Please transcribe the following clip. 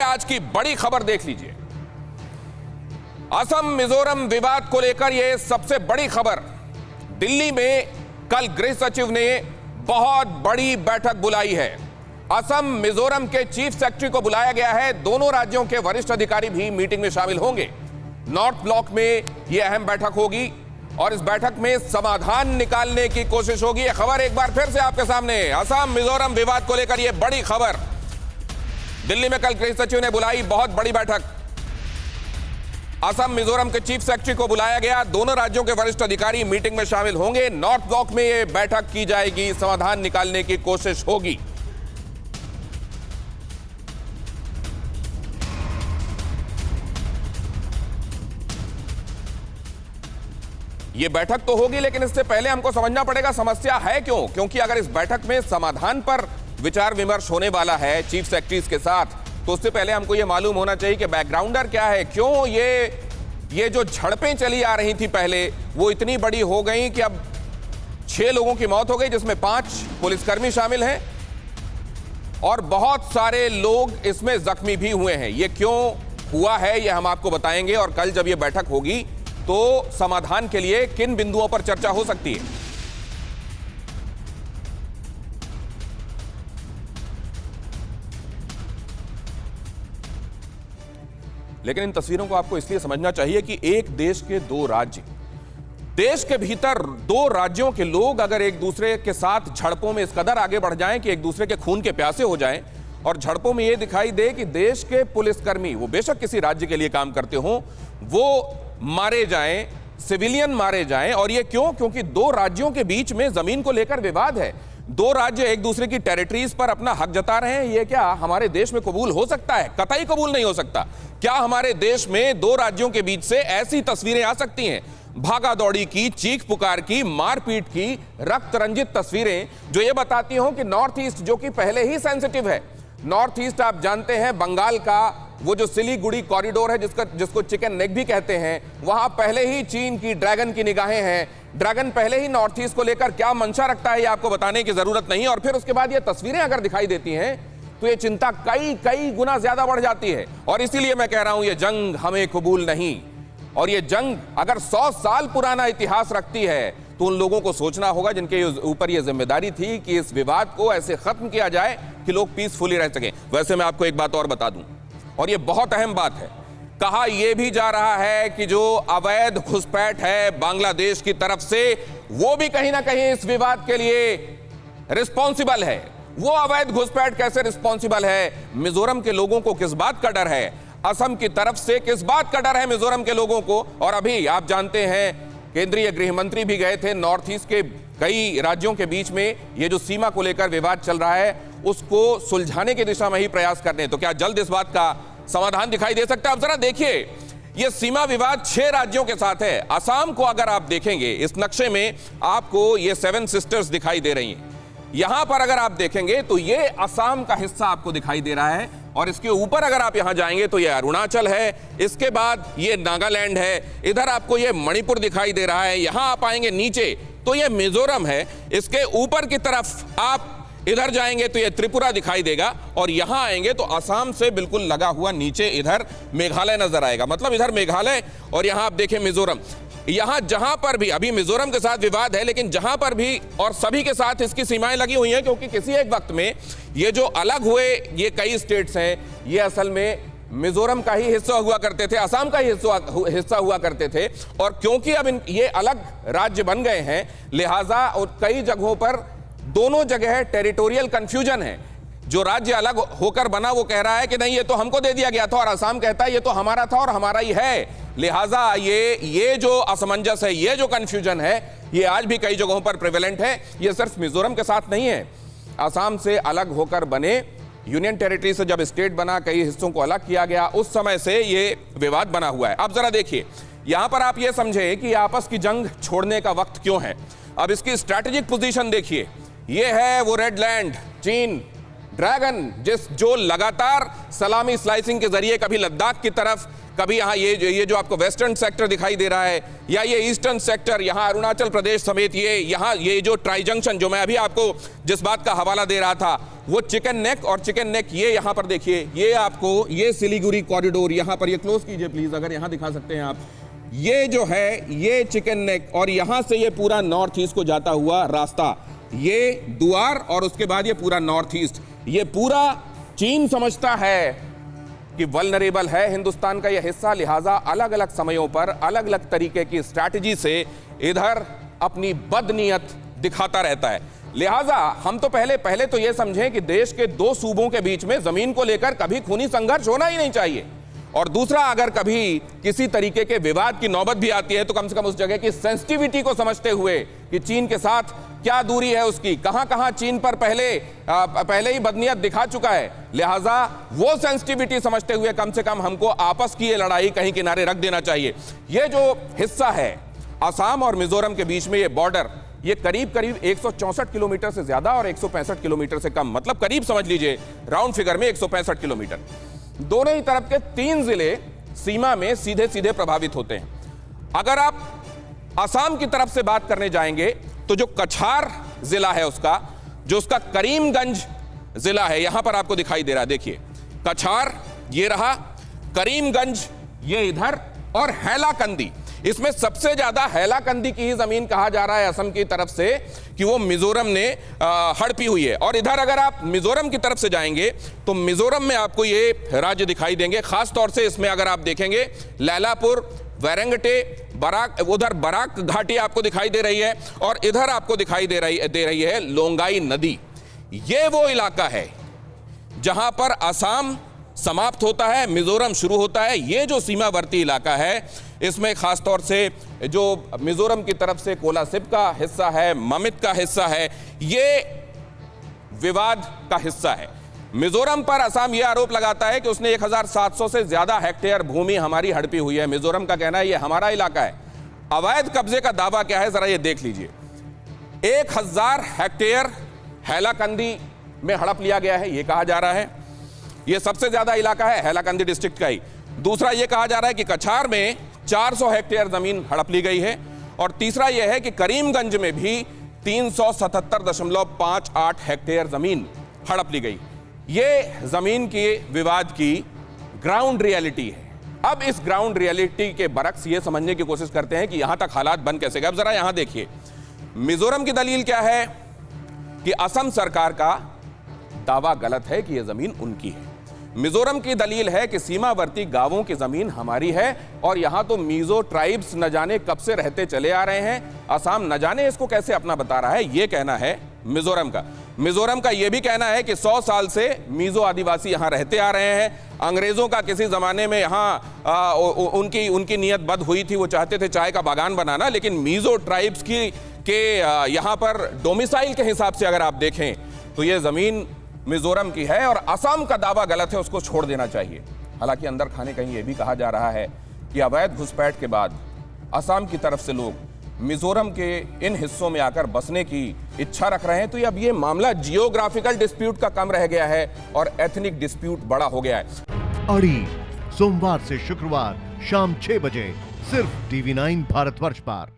आज की बड़ी खबर देख लीजिए। असम मिजोरम विवाद को लेकर यह सबसे बड़ी खबर। दिल्ली में कल गृह सचिव ने बहुत बड़ी बैठक बुलाई है। असम मिजोरम के चीफ सेक्रेटरी को बुलाया गया है। दोनों राज्यों के वरिष्ठ अधिकारी भी मीटिंग में शामिल होंगे। नॉर्थ ब्लॉक में यह अहम बैठक होगी और इस बैठक में समाधान निकालने की कोशिश होगी। यह खबर एक बार फिर से आपके सामने। असम मिजोरम विवाद को लेकर यह बड़ी खबर। दिल्ली में कल गृह सचिव ने बुलाई बहुत बड़ी बैठक। असम मिजोरम के चीफ सेक्रेटरी को बुलाया गया। दोनों राज्यों के वरिष्ठ अधिकारी मीटिंग में शामिल होंगे। नॉर्थ ब्लॉक में यह बैठक की जाएगी, समाधान निकालने की कोशिश होगी। यह बैठक तो होगी, लेकिन इससे पहले हमको समझना पड़ेगा समस्या है क्यों। क्योंकि अगर इस बैठक में समाधान पर विचार विमर्श होने वाला है चीफ सेक्रेटरीज के साथ, तो उससे पहले हमको यह मालूम होना चाहिए कि बैकग्राउंडर क्या है, क्यों ये जो झड़पें चली आ रही थी पहले वो इतनी बड़ी हो गई कि अब 6 लोगों की मौत हो गई, जिसमें 5 पुलिसकर्मी शामिल हैं और बहुत सारे लोग इसमें जख्मी भी हुए हैं। ये क्यों हुआ है ये हम आपको बताएंगे और कल जब ये बैठक होगी तो समाधान के लिए किन बिंदुओं पर चर्चा हो सकती है। लेकिन इन तस्वीरों को आपको इसलिए समझना चाहिए कि एक देश के 2 राज्य, देश के भीतर 2 राज्यों के लोग अगर एक दूसरे के साथ झड़पों में इस कदर आगे बढ़ जाएं कि एक दूसरे के खून के प्यासे हो जाएं और झड़पों में यह दिखाई दे कि देश के पुलिसकर्मी, वो बेशक किसी राज्य के लिए काम करते हों, वो मारे जाएं, सिविलियन मारे जाएं। और ये क्यों? क्योंकि 2 राज्यों के बीच में जमीन को लेकर विवाद है। 2 राज्य एक दूसरे की टेरिटरीज पर अपना हक जता रहे हैं। ये क्या हमारे देश में कबूल हो सकता है? कतई कबूल नहीं हो सकता। क्या हमारे देश में 2 राज्यों के बीच से ऐसी तस्वीरें आ सकती हैं? भागा दौड़ी की, चीख पुकार की, मारपीट की, रक्त रंजित तस्वीरें जो ये बताती हों कि नॉर्थ ईस्ट, जो कि पहले ही सेंसिटिव है, नॉर्थ ईस्ट आप जानते हैं, बंगाल का वो जो सिलीगुड़ी कॉरिडोर है जिसको चिकन नेक भी कहते हैं, वहां पहले ही चीन की ड्रैगन की निगाहें हैं। ड्रैगन पहले ही नॉर्थ ईस्ट को लेकर क्या मंशा रखता है ये आपको बताने की जरूरत नहीं। और फिर उसके बाद ये तस्वीरें अगर दिखाई देती हैं तो ये चिंता कई गुना ज्यादा बढ़ जाती है। और इसीलिए मैं कह रहा हूं ये जंग हमें कबूल नहीं। और ये जंग अगर 100 साल पुराना इतिहास रखती है तो उन लोगों को सोचना होगा जिनके ऊपर यह जिम्मेदारी थी कि इस विवाद को ऐसे खत्म किया जाए कि लोग पीसफुली रह सकें। वैसे मैं आपको एक बात और बता दूं, और यह बहुत अहम बात है। कहा यह भी जा रहा है कि जो अवैध घुसपैठ है बांग्लादेश की तरफ से, वो भी कहीं ना कहीं इस विवाद के लिए रिस्पॉन्सिबल है। वो अवैध घुसपैठ कैसे रिस्पॉन्सिबल है? मिजोरम के लोगों को किस बात का डर है? असम की तरफ से किस बात का डर है मिजोरम के लोगों को? और अभी आप जानते हैं केंद्रीय गृह मंत्री भी गए थे नॉर्थ ईस्ट के कई राज्यों के बीच में। ये जो सीमा को लेकर विवाद चल रहा है उसको सुलझाने की दिशा में ही प्रयास करने। तो क्या जल्द इस बात का समाधान दिखाई दे सकता है? अब जरा देखिए, यह सीमा विवाद 6 राज्यों के साथ है। असम को अगर आप देखेंगे इस नक्शे में, आपको ये 7 सिस्टर्स दिखाई दे रही हैं। यहां पर अगर आप देखेंगे तो ये असम का हिस्सा आपको दिखाई दे रहा है। और इसके ऊपर अगर आप यहां जाएंगे तो ये अरुणाचल है, इसके बाद ये नागालैंड है, इधर आपको ये मणिपुर दिखाई दे रहा है। यहां आप आएंगे नीचे तो ये मिजोरम है, इसके ऊपर की तरफ आप इधर जाएंगे तो ये त्रिपुरा दिखाई देगा, और यहां आएंगे तो असम से बिल्कुल लगा हुआ नीचे इधर मेघालय नजर आएगा। मतलब इधर मेघालय और यहां आप देखें मिजोरम। यहां जहां पर भी अभी मिजोरम के साथ विवाद है, लेकिन जहां पर भी और सभी के साथ इसकी सीमाएं लगी हुई हैं, क्योंकि किसी एक वक्त में ये जो अलग हुए ये कई स्टेट्स हैं, ये असल में मिजोरम का ही हिस्सा हुआ करते थे, असम का ही हिस्सा हुआ करते थे। और क्योंकि अब ये अलग राज्य बन गए हैं, लिहाजा और कई जगहों पर दोनों जगह टेरिटोरियल कंफ्यूजन है। जो राज्य अलग होकर बना वो कह रहा है कि नहीं ये तो हमको दे दिया गया था, और असम कहता है ये तो हमारा था और हमारा ही है। लिहाजा ये जो असमंजस है, ये जो कंफ्यूजन है, ये आज भी कई जगहों पर प्रेवेलेंट है। ये सिर्फ मिजोरम के साथ नहीं है, असम से अलग होकर बने यूनियन टेरिटरी से जब स्टेट बना, कई हिस्सों को अलग किया गया, उस समय से ये विवाद बना हुआ है। अब जरा देखिए, यहां पर आप ये समझे कि आपस की जंग छोड़ने का वक्त क्यों है। अब इसकी स्ट्रैटेजिक पोजीशन देखिए, ये है वो रेड लैंड, चीन ड्रैगन, जो लगातार सलामी स्लाइसिंग के जरिए कभी लद्दाख की तरफ, कभी यहाँ ये जो आपको वेस्टर्न सेक्टर दिखाई दे रहा है, या ये ईस्टर्न सेक्टर, यहाँ अरुणाचल प्रदेश समेत ये जो ट्राई जंक्शन, जो मैं अभी आपको जिस बात का हवाला दे रहा था, वो चिकन नेक और चिकन नेक ये यहां पर देखिए, ये आपको ये सिलीगुड़ी कॉरिडोर यहां पर, ये क्लोज कीजिए प्लीज, अगर यहां दिखा सकते हैं आप, ये जो है ये चिकन नेक और यहां से ये पूरा नॉर्थ ईस्ट को जाता हुआ रास्ता, ये दुआर और उसके बाद ये पूरा नॉर्थ ईस्ट, ये पूरा चीन समझता है कि वल्नरेबल है हिंदुस्तान का यह हिस्सा, लिहाजा अलग अलग समयों पर अलग अलग तरीके की स्ट्रैटेजी से इधर अपनी बदनीयत दिखाता रहता है। लिहाजा हम तो पहले तो यह समझें कि देश के दो सूबों के बीच में जमीन को लेकर कभी खूनी संघर्ष होना ही नहीं चाहिए, और दूसरा अगर कभी किसी तरीके के विवाद की नौबत भी आती है तो कम से कम उस जगह की सेंसिटिविटी को समझते हुए कि चीन के साथ क्या दूरी है उसकी, कहां चीन पर पहले ही बदनीयत दिखा चुका है, लिहाजा वो सेंसिटिविटी समझते हुए कम से कम हमको आपस की ये लड़ाई कहीं किनारे रख देना चाहिए। ये जो हिस्सा है असम और मिजोरम के बीच में, ये बॉर्डर, ये करीब 164 किलोमीटर से ज्यादा और 165 किलोमीटर से कम, मतलब करीब समझ लीजिए राउंड फिगर में 165 किलोमीटर। दोनों ही तरफ के 3 जिले सीमा में सीधे सीधे प्रभावित होते हैं। अगर आप असम की तरफ से बात करने जाएंगे तो जो कछार जिला है उसका, जो उसका करीमगंज जिला है, यहां पर आपको दिखाई दे रहा है, देखिए कछार ये रहा, करीमगंज ये इधर, और हैलाकंदी, इसमें सबसे ज्यादा हैलाकंदी की ही जमीन कहा जा रहा है असम की तरफ से कि वो मिजोरम ने हड़पी हुई है। और इधर अगर आप मिजोरम की तरफ से जाएंगे तो मिजोरम में आपको ये राज्य दिखाई देंगे, खास तौर से इसमें अगर आप देखेंगे लैलापुर, वेरंगटे, बराक, उधर बराक घाटी आपको दिखाई दे रही है, और इधर आपको दिखाई दे रही है लोंगाई नदी। ये वो इलाका है जहां पर असम समाप्त होता है, मिजोरम शुरू होता है। ये जो सीमावर्ती इलाका है इसमें खास तौर से जो मिजोरम की तरफ से कोलासिब का हिस्सा है, ममित का हिस्सा है, ये विवाद का हिस्सा है। मिजोरम पर असम यह आरोप लगाता है कि उसने 1700 से ज्यादा हेक्टेयर भूमि हमारी हड़पी हुई है। मिजोरम का कहना है ये हमारा इलाका है। अवैध कब्जे का दावा क्या है, जरा ये देख लीजिए। 1000 हेक्टेयर हैलाकंदी में हड़प लिया गया है, ये कहा जा रहा है। ये सबसे ज्यादा इलाका है हैलाकंदी डिस्ट्रिक्ट का ही। दूसरा ये कहा जा रहा है कि कछार में 400 हेक्टेयर जमीन हड़प ली गई है, और तीसरा यह है कि करीमगंज में भी 377.58 हेक्टेयर जमीन हड़प ली गई। ये जमीन के विवाद की ग्राउंड रियलिटी है। अब इस ग्राउंड रियलिटी के बरक्स ये समझने की कोशिश करते हैं कि यहां तक हालात बन कैसे गए। अब जरा यहां देखिए, मिजोरम की दलील क्या है कि असम सरकार का दावा गलत है कि यह जमीन उनकी है। मिजोरम की दलील है कि सीमावर्ती गांवों की जमीन हमारी है, और यहां तो मिजो ट्राइब्स न जाने कब से रहते चले आ रहे हैं, असम न जाने इसको कैसे अपना बता रहा है, यह कहना है मिजोरम का। मिजोरम का यह भी कहना है कि 100 साल से मिजो आदिवासी यहां रहते आ रहे हैं। अंग्रेजों का किसी जमाने में यहां उनकी नियत बद हुई थी, वो चाहते थे चाय का बागान बनाना, लेकिन मिजो ट्राइब्स के यहां पर डोमिसाइल के हिसाब से अगर आप देखें तो यह जमीन मिजोरम की है, और असम का दावा गलत है, उसको छोड़ देना चाहिए। हालांकि अंदर खाने कहीं यह भी कहा जा रहा है कि अवैध घुसपैठ के बाद असम की तरफ से लोग मिजोरम के इन हिस्सों में आकर बसने की इच्छा रख रहे हैं, तो अब ये मामला जियोग्राफिकल डिस्प्यूट का कम रह गया है और एथनिक डिस्प्यूट बड़ा हो गया है। अड़ी सोमवार से शुक्रवार शाम 6 बजे सिर्फ TV9 भारतवर्ष पर।